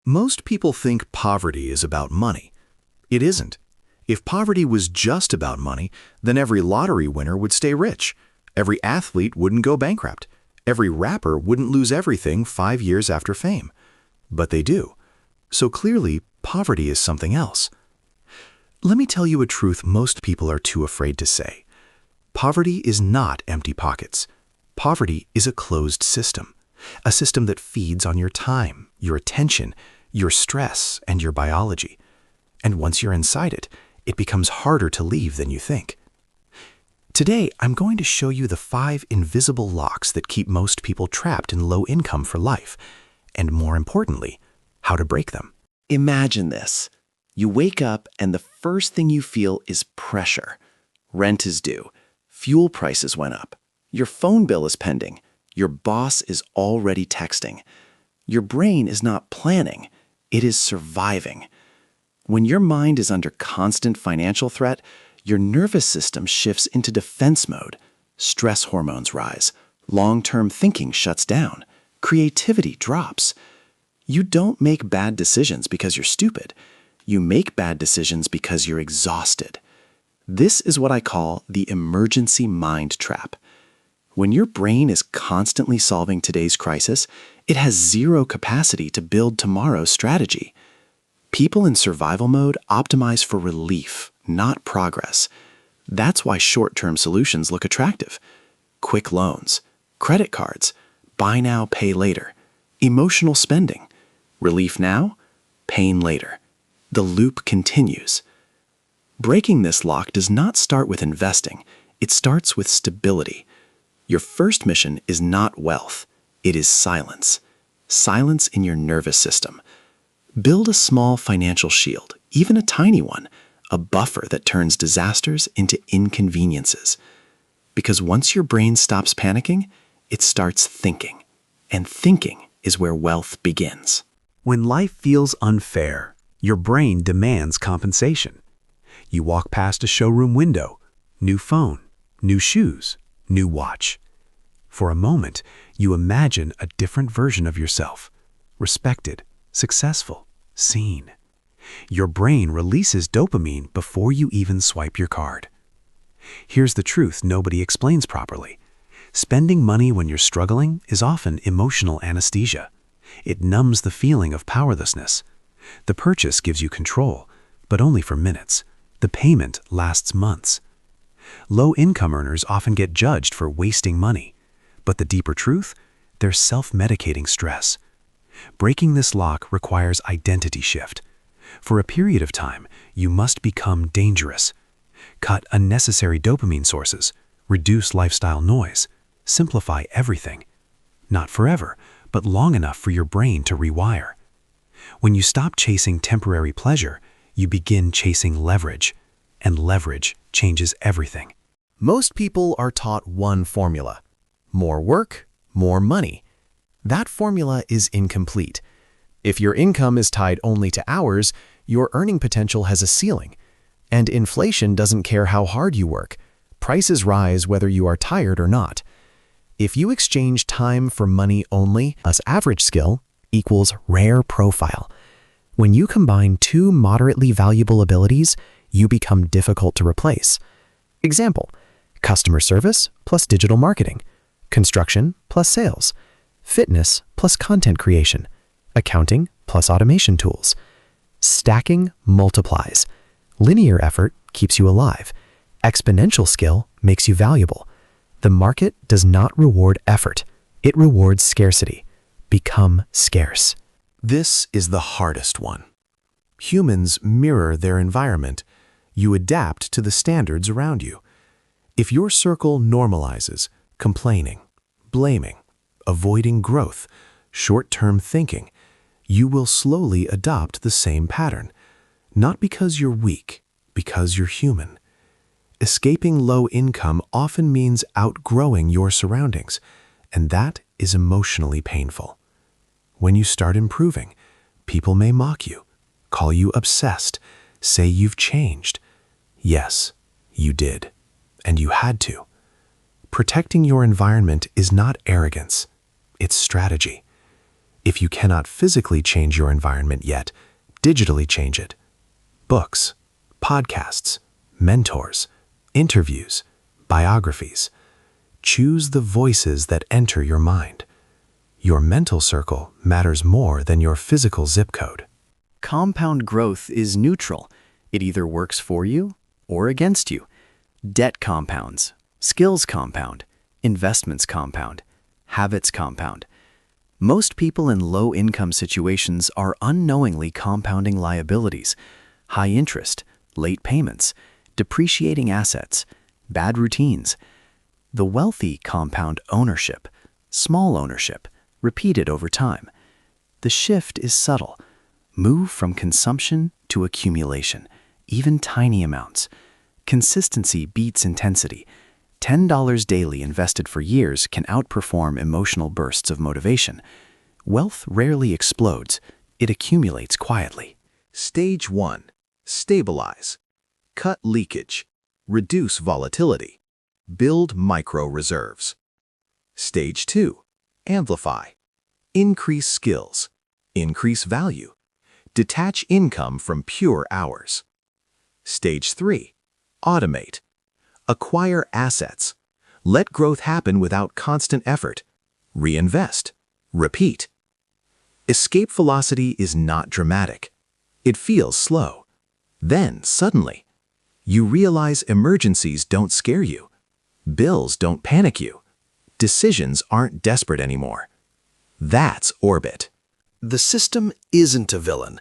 Most people think poverty is about money. It isn't. If poverty was just about money, then every lottery winner would stay rich. Every athlete wouldn't go bankrupt. Every rapper wouldn't lose everything 5 years after fame. But they do. So clearly, poverty is something else. Let me tell you a truth most people are too afraid to say. Poverty is not empty pockets. Poverty is a closed system. A system that feeds on your time, your attention, your stress, and your biology. And once you're inside it, it becomes harder to leave than you think. Today, I'm going to show you the 5 invisible locks that keep most people trapped in low income for life, and more importantly, how to break them. Imagine this. You wake up and the first thing you feel is pressure. Rent is due. Fuel prices went up. Your phone bill is pending. Your boss is already texting. Your brain is not planning. It is surviving. When your mind is under constant financial threat, your nervous system shifts into defense mode. Stress hormones rise. Long-term thinking shuts down. Creativity drops. You don't make bad decisions because you're stupid. You make bad decisions because you're exhausted. This is what I call the emergency mind trap. When your brain is constantly solving today's crisis, it has zero capacity to build tomorrow's strategy. People in survival mode optimize for relief, not progress. That's why short-term solutions look attractive. Quick loans, credit cards, buy now, pay later, emotional spending. Relief now, pain later. The loop continues. Breaking this lock does not start with investing. It starts with stability. Your first mission is not wealth. It is silence. Silence in your nervous system. Build a small financial shield, even a tiny one, a buffer that turns disasters into inconveniences. Because once your brain stops panicking, it starts thinking. And thinking is where wealth begins. When life feels unfair, your brain demands compensation. You walk past a showroom window, new phone, new shoes, new watch. For a moment, you imagine a different version of yourself, respected, successful, seen. Your brain releases dopamine before you even swipe your card. Here's the truth nobody explains properly. Spending money when you're struggling is often emotional anesthesia. It numbs the feeling of powerlessness. The purchase gives you control, but only for minutes. The payment lasts months. Low-income earners often get judged for wasting money. But the deeper truth? They're self-medicating stress. Breaking this lock requires identity shift. For a period of time, you must become dangerous. Cut unnecessary dopamine sources, reduce lifestyle noise, simplify everything. Not forever, but long enough for your brain to rewire. When you stop chasing temporary pleasure, you begin chasing leverage, and leverage changes everything. Most people are taught one formula: more work, more money. That formula is incomplete. If your income is tied only to hours, your earning potential has a ceiling. And inflation doesn't care how hard you work. Prices rise whether you are tired or not. If you exchange time for money only, as average skill equals rare profile. When you combine 2 moderately valuable abilities, you become difficult to replace. Example: customer service plus digital marketing, construction plus sales, fitness plus content creation, accounting plus automation tools. Stacking multiplies. Linear effort keeps you alive. Exponential skill makes you valuable. The market does not reward effort. It rewards scarcity. Become scarce. This is the hardest one. Humans mirror their environment. You adapt to the standards around you. If your circle normalizes complaining, blaming, avoiding growth, short-term thinking, you will slowly adopt the same pattern. Not because you're weak, because you're human. Escaping low income often means outgrowing your surroundings, and that is emotionally painful. When you start improving, people may mock you, call you obsessed, say you've changed. Yes, you did, and you had to. Protecting your environment is not arrogance, it's strategy. If you cannot physically change your environment yet, digitally change it. Books, podcasts, mentors, interviews, biographies. Choose the voices that enter your mind. Your mental circle matters more than your physical zip code. Compound growth is neutral. It either works for you or against you. Debt compounds, skills compound, investments compound, habits compound. Most people in low-income situations are unknowingly compounding liabilities, high interest, late payments, depreciating assets, bad routines. The wealthy compound ownership, small ownership, repeated over time. The shift is subtle. Move from consumption to accumulation, even tiny amounts. Consistency beats intensity. $10 daily invested for years can outperform emotional bursts of motivation. Wealth rarely explodes. It accumulates quietly. Stage 1. Stabilize. Cut leakage. Reduce volatility. Build micro reserves. Stage 2. Amplify. Increase skills. Increase value. Detach income from pure hours. Stage 3. Automate. Acquire assets. Let growth happen without constant effort. Reinvest. Repeat. Escape velocity is not dramatic. It feels slow. Then, suddenly, you realize emergencies don't scare you. Bills don't panic you. Decisions aren't desperate anymore. That's orbit. The system isn't a villain,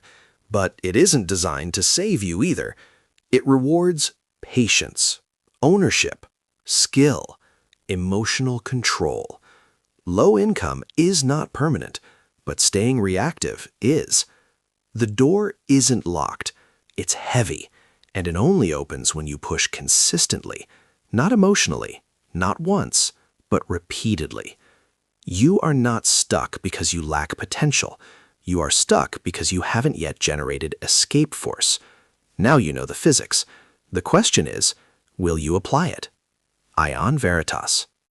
but it isn't designed to save you either. It rewards patience, ownership, skill, emotional control. Low income is not permanent, but staying reactive is. The door isn't locked, it's heavy, and it only opens when you push consistently, not emotionally, not once, but repeatedly. You are not stuck because you lack potential. You are stuck because you haven't yet generated escape force. Now you know the physics. The question is, will you apply it? Ayaan Veritas.